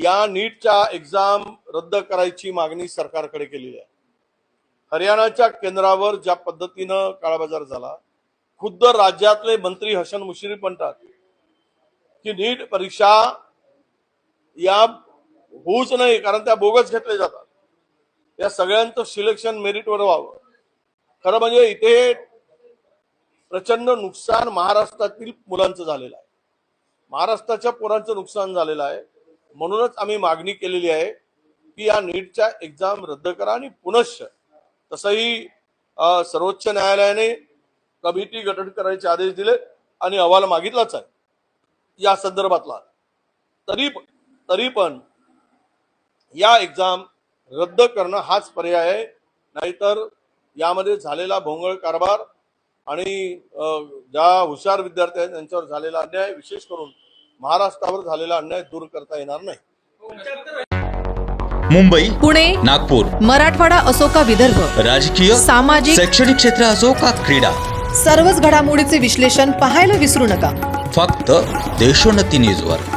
या नीटच्या एक्झाम रद्द करायची मागणी सरकारकडे केलेली आहे। हरियाणाच्या केंद्रावर ज्या पद्धतीनं काळाबाजार झाला, खुद्द राज्यातले मंत्री हसन मुश्रीफ म्हणतात की नीट परीक्षा या होऊच नाही, कारण त्या बोगस घेतल्या जातात। या सगळ्यांचं सिलेक्शन मेरिटवर व्हावं। खरं म्हणजे इथे प्रचंड नुकसान महाराष्ट्रातील मुलांचं झालेलं आहे, महाराष्ट्राच्या पोरांचं नुकसान झालेलं आहे। म्हणूनच आम्ही मागणी केलेली आहे की या नीटच्या एक्झाम रद्द करा आणि पुनश्च तसंही सर्वोच्च न्यायालयाने कमिटी गठन करायचे आदेश दिले आणि अहवाल मागितलाच आहे या संदर्भातला। तरी पण या एक्झाम रद्द करणं हाच पर्याय आहे, नाहीतर यामध्ये झालेला भोंगळ कारभार आणि ज्या हुशार विद्यार्थी आहेत त्यांच्यावर झालेला अन्याय, विशेष करून महाराष्ट्रावर झालेला अन्याय दूर करता येणार नाही। मुंबई, पुणे, नागपूर, मराठवाडा असो का विदर्भ, राजकीय, सामाजिक, शैक्षणिक क्षेत्र असो का क्रीडा, सर्वच घडामोडीचे विश्लेषण पाहायला विसरू नका। फक्त देशोन्नती न्यूजवर।